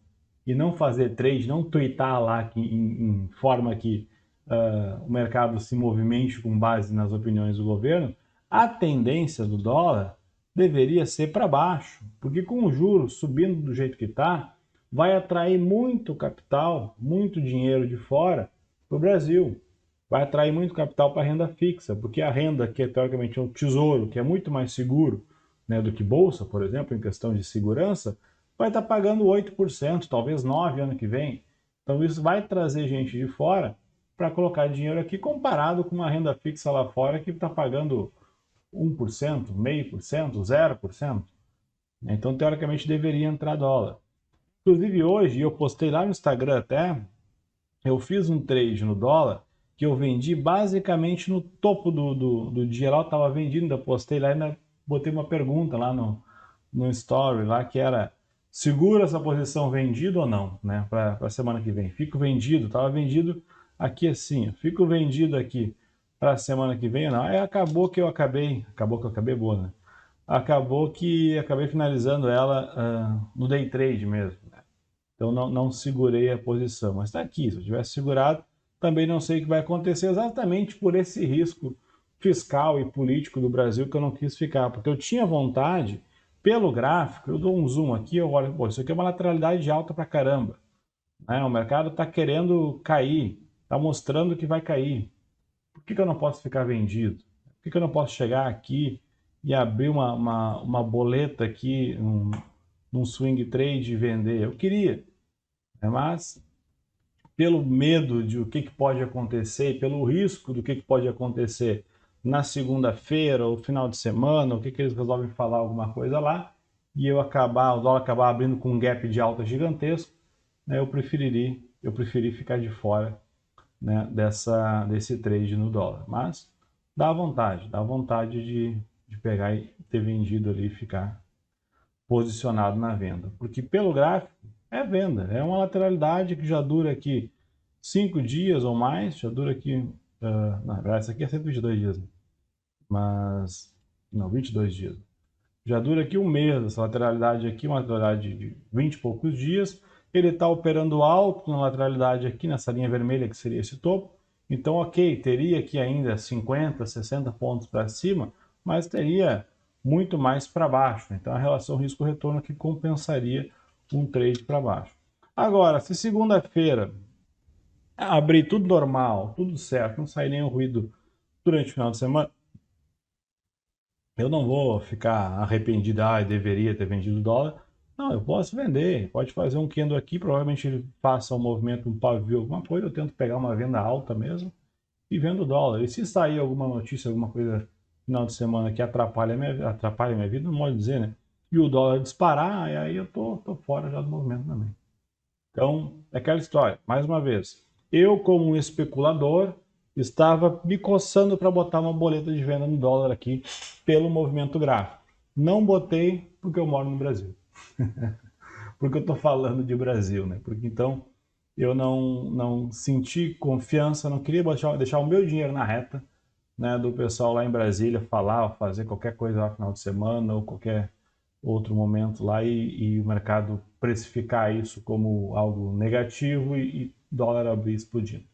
e não fazer trade, não tweetar lá em forma que o mercado se movimente com base nas opiniões do governo, a tendência do dólar deveria ser para baixo, porque com o juros subindo do jeito que está, vai atrair muito capital, muito dinheiro de fora para o Brasil. Vai atrair muito capital para a renda fixa, porque a renda, que é teoricamente um tesouro, que é muito mais seguro, né, do que bolsa, por exemplo, em questão de segurança, vai estar pagando 8%, talvez 9% ano que vem. Então isso vai trazer gente de fora para colocar dinheiro aqui comparado com uma renda fixa lá fora que está pagando 1%, 0,5%, 0%. Então, teoricamente, deveria entrar dólar. Inclusive, hoje, eu postei lá no Instagram até, eu fiz um trade no dólar que eu vendi basicamente no topo do dia lá, eu estava vendendo, ainda postei lá e ainda botei uma pergunta lá no story lá que era segura essa posição vendido ou não, né, para a semana que vem. Fico vendido, estava vendido aqui assim, fico vendido aqui para a semana que vem ou não. Aí acabou que eu acabei boa, né? Acabou que acabei finalizando ela no day trade mesmo, né? Então não segurei a posição, mas está aqui. Se eu tivesse segurado, também não sei o que vai acontecer exatamente por esse risco fiscal e político do Brasil que eu não quis ficar, porque eu tinha vontade, pelo gráfico, eu dou um zoom aqui, eu olho, pô, isso aqui é uma lateralidade alta pra caramba, né? O mercado está querendo cair, está mostrando que vai cair. Por que eu não posso ficar vendido? Por que eu não posso chegar aqui e abrir uma boleta aqui, num swing trade e vender? Eu queria, né? Mas pelo medo de o que pode acontecer, pelo risco do que pode acontecer na segunda-feira ou final de semana, o que eles resolvem falar alguma coisa lá, e o dólar acabar abrindo com um gap de alta gigantesco, né, eu preferi ficar de fora, né, desse trade no dólar. Mas dá vontade de pegar e ter vendido ali e ficar posicionado na venda. Porque pelo gráfico é venda, é uma lateralidade que já dura aqui 5 dias ou mais, já dura aqui, na verdade isso aqui é 122 dias, né? Mas, não, 22 dias. Já dura aqui um mês, essa lateralidade aqui, uma lateralidade de 20 e poucos dias. Ele está operando alto na lateralidade aqui, nessa linha vermelha que seria esse topo. Então, ok, teria aqui ainda 50, 60 pontos para cima, mas teria muito mais para baixo. Então, a relação risco-retorno que compensaria um trade para baixo. Agora, se segunda-feira abrir tudo normal, tudo certo, não sair nenhum ruído durante o final de semana, eu não vou ficar arrependido, deveria ter vendido o dólar. Não, eu posso vender, pode fazer um candle aqui, provavelmente ele faça um movimento, um pavio, alguma coisa, eu tento pegar uma venda alta mesmo e vendo o dólar. E se sair alguma notícia, alguma coisa no final de semana que atrapalha a minha vida, não pode dizer, né? E o dólar disparar, aí eu tô fora já do movimento também. Então, é aquela história, mais uma vez. Eu, como um especulador, estava me coçando para botar uma boleta de venda no dólar aqui pelo movimento gráfico. Não botei porque eu moro no Brasil. porque eu estou falando de Brasil, né? Porque então eu não senti confiança, não queria deixar o meu dinheiro na reta, né, do pessoal lá em Brasília falar ou fazer qualquer coisa lá no final de semana ou qualquer outro momento lá e o mercado precificar isso como algo negativo e dólar abrir explodindo.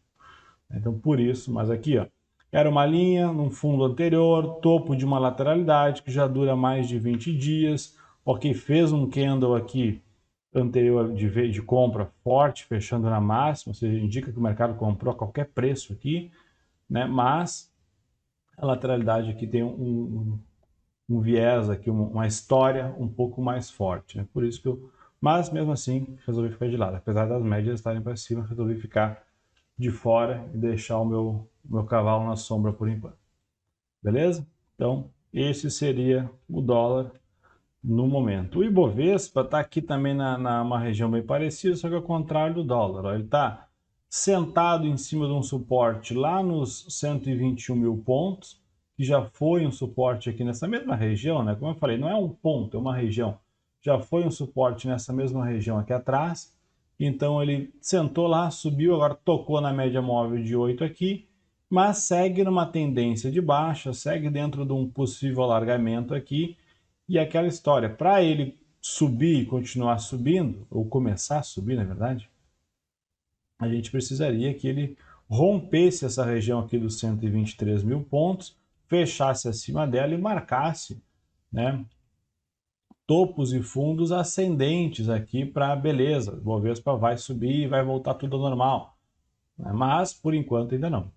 Então, por isso, mas aqui, ó, era uma linha num fundo anterior, topo de uma lateralidade que já dura mais de 20 dias. Ok, fez um candle aqui anterior de compra forte, fechando na máxima, ou seja, indica que o mercado comprou a qualquer preço aqui, né? Mas a lateralidade aqui tem um viés aqui, uma história um pouco mais forte, né? Por isso que eu, mas mesmo assim resolvi ficar de lado, apesar das médias estarem para cima, resolvi ficar de fora e deixar o meu cavalo na sombra por enquanto. Beleza? Então, esse seria o dólar no momento. O Ibovespa está aqui também uma região bem parecida, só que ao contrário do dólar. Ó, ele está sentado em cima de um suporte lá nos 121 mil pontos, que já foi um suporte aqui nessa mesma região, né? Como eu falei, não é um ponto, é uma região. Já foi um suporte nessa mesma região aqui atrás. Então ele sentou lá, subiu, agora tocou na média móvel de 8 aqui, mas segue numa tendência de baixa, segue dentro de um possível alargamento aqui. E aquela história, para ele subir e continuar subindo, ou começar a subir, na verdade, a gente precisaria que ele rompesse essa região aqui dos 123 mil pontos, fechasse acima dela e marcasse, né, topos e fundos ascendentes aqui para beleza. O Bovespa vai subir e vai voltar tudo ao normal. Mas, por enquanto, ainda não.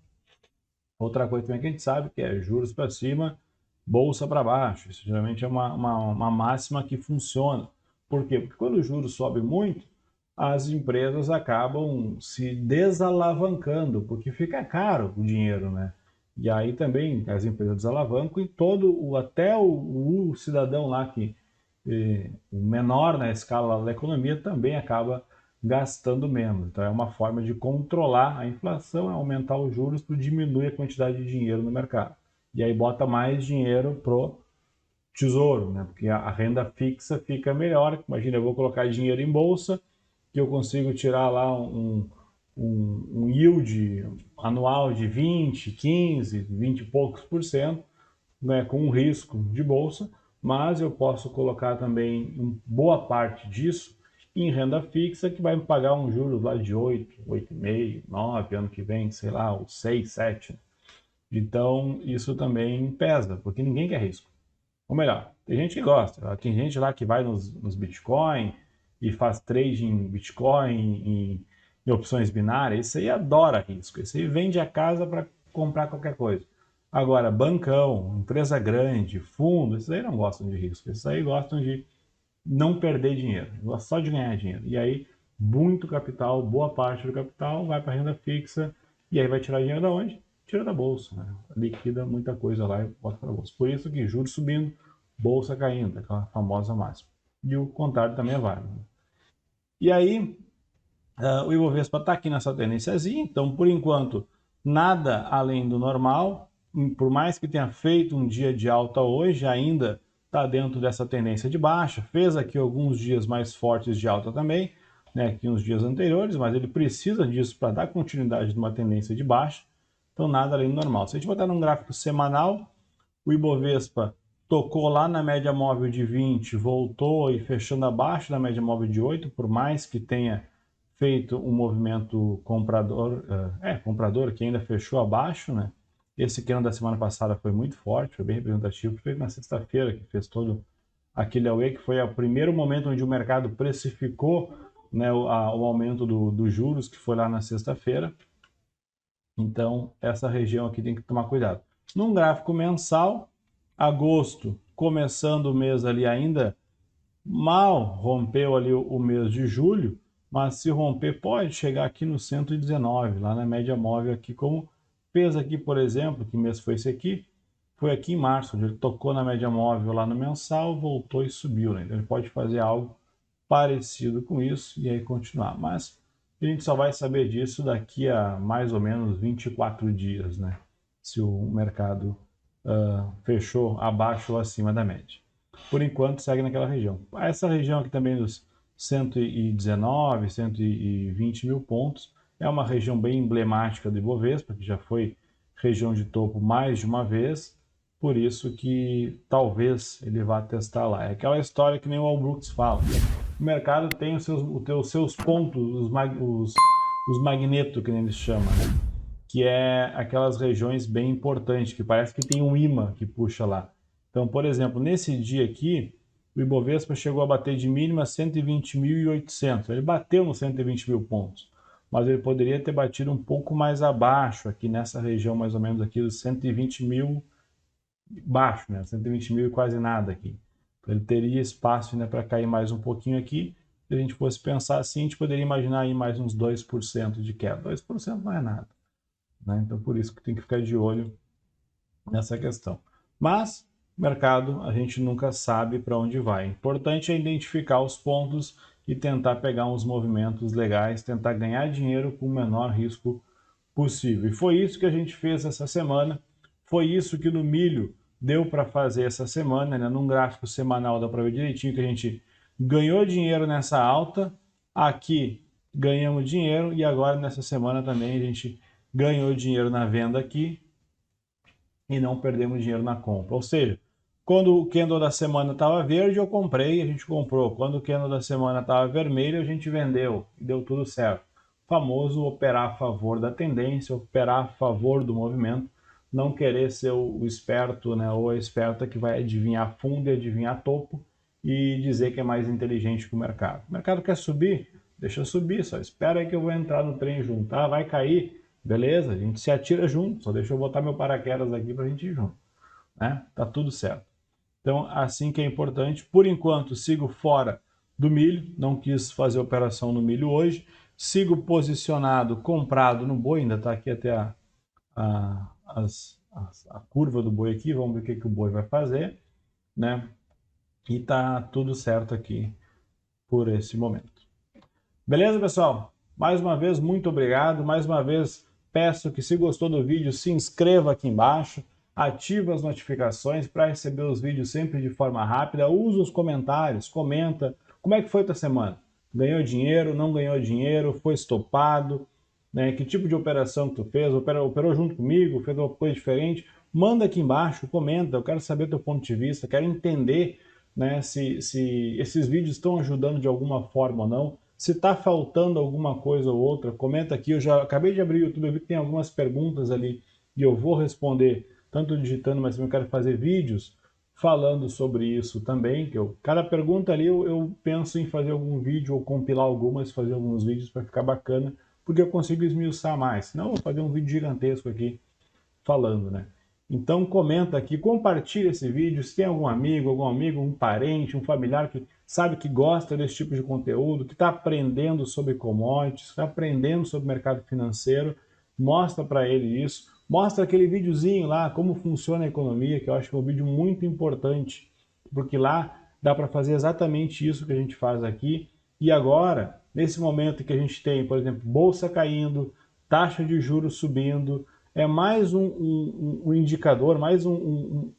Outra coisa também que a gente sabe que é juros para cima, bolsa para baixo. Isso geralmente é uma máxima que funciona. Por quê? Porque quando o juros sobe muito, as empresas acabam se desalavancando, porque fica caro o dinheiro, né? E aí também as empresas desalavancam e até o cidadão lá que o menor na escala da economia também acaba gastando menos. Então é uma forma de controlar a inflação, é aumentar os juros para diminuir a quantidade de dinheiro no mercado. E aí bota mais dinheiro pro tesouro, né? Porque a renda fixa fica melhor. Imagina, eu vou colocar dinheiro em bolsa, que eu consigo tirar lá um yield anual de 20, 15, 20 e poucos por cento, né, com um risco de bolsa, mas eu posso colocar também boa parte disso em renda fixa, que vai me pagar um juros lá de 8, 8,5, 9, ano que vem, sei lá, os 6, 7. Então, isso também pesa, porque ninguém quer risco. Ou melhor, tem gente que gosta, tem gente lá que vai nos Bitcoin e faz trade em Bitcoin, em opções binárias, isso aí adora risco, isso aí vende a casa para comprar qualquer coisa. Agora, bancão, empresa grande, fundo, esses aí não gostam de risco, esses aí gostam de não perder dinheiro, gostam só de ganhar dinheiro. E aí, muito capital, boa parte do capital vai para renda fixa, e aí vai tirar dinheiro da onde? Tira da bolsa, né? Liquida muita coisa lá e bota para a bolsa. Por isso que juros subindo, bolsa caindo, aquela famosa máxima. E o contrário também é válido. E aí, o Ibovespa está aqui nessa tendênciazinha, então por enquanto nada além do normal, por mais que tenha feito um dia de alta hoje, ainda está dentro dessa tendência de baixa, fez aqui alguns dias mais fortes de alta também, né, aqui nos dias anteriores, mas ele precisa disso para dar continuidade numa tendência de baixa, então nada além do normal. Se a gente botar num gráfico semanal, o Ibovespa tocou lá na média móvel de 20, voltou e fechando abaixo da média móvel de 8, por mais que tenha feito um movimento comprador que ainda fechou abaixo, né? Esse candle da semana passada foi muito forte, foi bem representativo, foi na sexta-feira que fez todo aquele AUE, que foi o primeiro momento onde o mercado precificou, né, o aumento dos juros, que foi lá na sexta-feira. Então, essa região aqui tem que tomar cuidado. Num gráfico mensal, agosto, começando o mês ali ainda, mal rompeu ali o mês de julho, mas se romper pode chegar aqui no 119, lá na média móvel aqui, como fez aqui, por exemplo, que mês foi esse aqui? Foi aqui em março, onde ele tocou na média móvel lá no mensal, voltou e subiu, né? Então ele pode fazer algo parecido com isso e aí continuar. Mas a gente só vai saber disso daqui a mais ou menos 24 dias, né? Se o mercado fechou abaixo ou acima da média. Por enquanto segue naquela região. Essa região aqui também dos 119, 120 mil pontos. É uma região bem emblemática do Ibovespa, que já foi região de topo mais de uma vez, por isso que talvez ele vá testar lá. É aquela história que nem o All Brooks fala. O mercado tem os seus pontos, os magnetos, que nem eles chamam, né? Que é aquelas regiões bem importantes, que parece que tem um imã que puxa lá. Então, por exemplo, nesse dia aqui, o Ibovespa chegou a bater de mínima 120.800. Ele bateu nos 120 mil pontos, mas ele poderia ter batido um pouco mais abaixo, aqui nessa região mais ou menos aqui dos 120 mil baixo, né? 120 mil e quase nada aqui. Então, ele teria espaço ainda para cair mais um pouquinho aqui. Se a gente fosse pensar assim, a gente poderia imaginar aí mais uns 2% de queda. 2% não é nada, né? Então, por isso que tem que ficar de olho nessa questão. Mas, mercado, a gente nunca sabe para onde vai. O importante é identificar os pontos e tentar pegar uns movimentos legais, tentar ganhar dinheiro com o menor risco possível. E foi isso que a gente fez essa semana. Foi isso que no milho deu para fazer essa semana, né? Num gráfico semanal dá para ver direitinho que a gente ganhou dinheiro nessa alta, aqui ganhamos dinheiro e agora nessa semana também a gente ganhou dinheiro na venda aqui e não perdemos dinheiro na compra. Ou seja, quando o candle da semana estava verde, eu comprei, a gente comprou. Quando o candle da semana estava vermelho, a gente vendeu e deu tudo certo. O famoso operar a favor da tendência, operar a favor do movimento, não querer ser o esperto, né, ou a esperta que vai adivinhar fundo e adivinhar topo e dizer que é mais inteligente que o mercado. O mercado quer subir? Deixa subir, só espera aí que eu vou entrar no trem junto. Ah, vai cair? Beleza, a gente se atira junto, só deixa eu botar meu paraquedas aqui para a gente ir junto, né? Tá tudo certo. Então, assim que é importante. Por enquanto, sigo fora do milho, não quis fazer operação no milho hoje. Sigo posicionado, comprado no boi, ainda está aqui até a curva do boi aqui, vamos ver o que o boi vai fazer, né? E tá tudo certo aqui por esse momento. Beleza, pessoal? Mais uma vez, muito obrigado. Mais uma vez, peço que se gostou do vídeo, se inscreva aqui embaixo, ative as notificações para receber os vídeos sempre de forma rápida, use os comentários, comenta como é que foi a tua semana. Ganhou dinheiro, não ganhou dinheiro, foi estopado, né? Que tipo de operação que tu fez, operou junto comigo, fez uma coisa diferente? Manda aqui embaixo, comenta, eu quero saber teu ponto de vista, quero entender, né, se esses vídeos estão ajudando de alguma forma ou não. Se está faltando alguma coisa ou outra, comenta aqui. Eu já acabei de abrir o YouTube, eu vi que tem algumas perguntas ali e eu vou responder, tanto digitando, mas também eu quero fazer vídeos falando sobre isso também. Cada pergunta ali eu penso em fazer algum vídeo ou compilar algumas, fazer alguns vídeos para ficar bacana, porque eu consigo esmiuçar mais. Senão eu vou fazer um vídeo gigantesco aqui falando, né? Então comenta aqui, compartilha esse vídeo, se tem algum amigo, um parente, um familiar que sabe que gosta desse tipo de conteúdo, que está aprendendo sobre commodities, está aprendendo sobre mercado financeiro, mostra para ele isso, mostra aquele videozinho lá, como funciona a economia, que eu acho que é um vídeo muito importante, porque lá dá para fazer exatamente isso que a gente faz aqui. E agora, nesse momento que a gente tem, por exemplo, bolsa caindo, taxa de juros subindo, é mais um indicador, mais um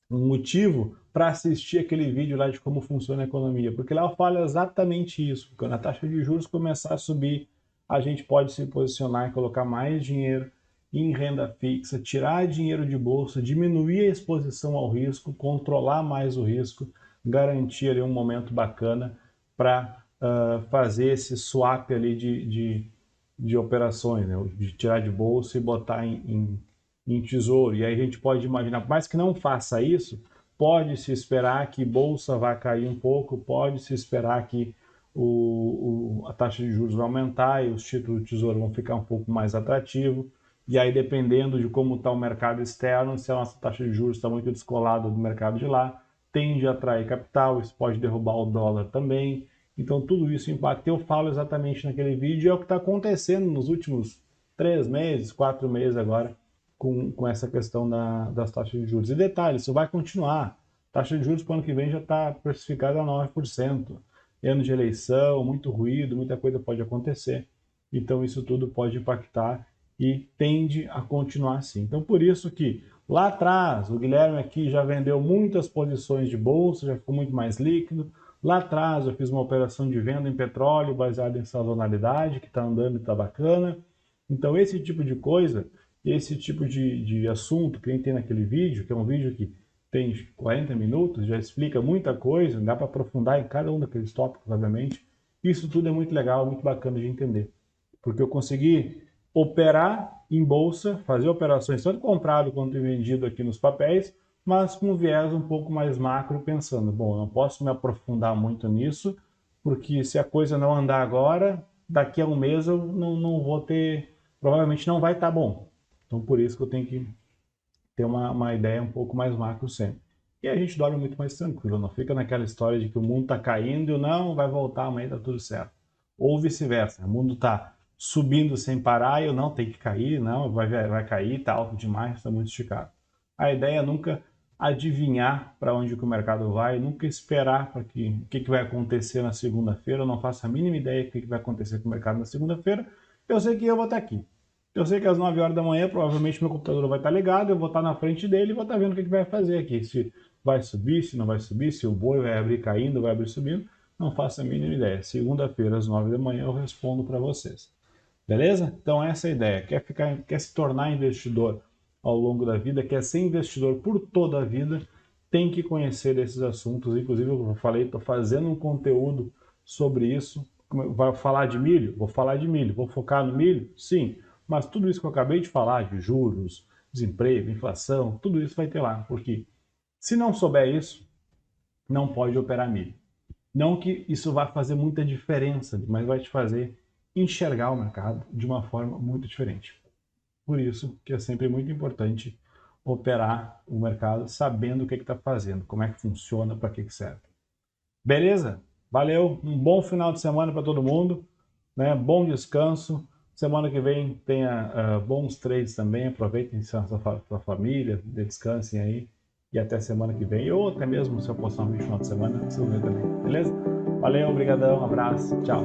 motivo para assistir aquele vídeo lá de como funciona a economia, porque lá eu falo exatamente isso. Quando a taxa de juros começar a subir, a gente pode se posicionar e colocar mais dinheiro em renda fixa, tirar dinheiro de bolsa, diminuir a exposição ao risco, controlar mais o risco, garantir ali um momento bacana para fazer esse swap ali de operações, né? De tirar de bolsa e botar em tesouro. E aí a gente pode imaginar, por mais que não faça isso, pode se esperar que bolsa vai cair um pouco, pode se esperar que a taxa de juros vai aumentar e os títulos de tesouro vão ficar um pouco mais atrativos. E aí, dependendo de como está o mercado externo, se a nossa taxa de juros está muito descolada do mercado de lá, tende a atrair capital, isso pode derrubar o dólar também. Então, tudo isso impacta. Eu falo exatamente naquele vídeo, é o que está acontecendo nos últimos 3 meses, 4 meses agora, com essa questão das taxas de juros. E detalhe, isso vai continuar. A taxa de juros para o ano que vem já está precificada a 9%. Ano de eleição, muito ruído, muita coisa pode acontecer. Então, isso tudo pode impactar e tende a continuar assim. Então, por isso que lá atrás, o Guilherme aqui já vendeu muitas posições de bolsa, já ficou muito mais líquido. Lá atrás eu fiz uma operação de venda em petróleo baseada em sazonalidade, que está andando e está bacana. Então esse tipo de coisa, esse tipo de assunto que nem tem naquele vídeo, que é um vídeo que tem 40 minutos, já explica muita coisa, dá para aprofundar em cada um daqueles tópicos, obviamente. Isso tudo é muito legal, muito bacana de entender. Porque eu consegui operar em bolsa, fazer operações tanto comprado quanto vendido aqui nos papéis, mas com um viés um pouco mais macro, pensando, bom, eu não posso me aprofundar muito nisso, porque se a coisa não andar agora, daqui a um mês eu não vou ter, provavelmente não vai estar bom. Então por isso que eu tenho que ter uma ideia um pouco mais macro sempre. E a gente dorme muito mais tranquilo, não fica naquela história de que o mundo está caindo e não, vai voltar, amanhã está tudo certo. Ou vice-versa, o mundo está subindo sem parar e eu não tenho que cair, não, vai cair, está alto demais, está muito esticado. A ideia é nunca adivinhar para onde que o mercado vai, nunca esperar para o que vai acontecer na segunda-feira, eu não faço a mínima ideia do que vai acontecer com o mercado na segunda-feira, eu sei que eu vou estar aqui. Eu sei que às 9 horas da manhã, provavelmente meu computador vai estar ligado, eu vou estar na frente dele e vou estar vendo o que vai fazer aqui. Se vai subir, se não vai subir, se o boi vai abrir caindo, vai abrir subindo, não faço a mínima ideia. Segunda-feira, às 9 da manhã, eu respondo para vocês. Beleza? Então essa é a ideia. Quer se tornar investidor ao longo da vida, quer ser investidor por toda a vida, tem que conhecer esses assuntos. Inclusive, eu falei, estou fazendo um conteúdo sobre isso. Vai falar de milho? Vou falar de milho. Vou focar no milho? Sim. Mas tudo isso que eu acabei de falar, de juros, desemprego, inflação, tudo isso vai ter lá. Porque se não souber isso, não pode operar milho. Não que isso vá fazer muita diferença, mas vai te fazer enxergar o mercado de uma forma muito diferente. Por isso que é sempre muito importante operar o mercado sabendo o que está fazendo, como é que funciona, para que serve. Beleza? Valeu, um bom final de semana para todo mundo, né? Bom descanso. Semana que vem tenha bons trades também, aproveitem sua família, descansem aí e até semana que vem, ou até mesmo se eu postar um vídeo no final de semana, vocês vão ver também, beleza? Valeu, obrigadão, abraço, tchau.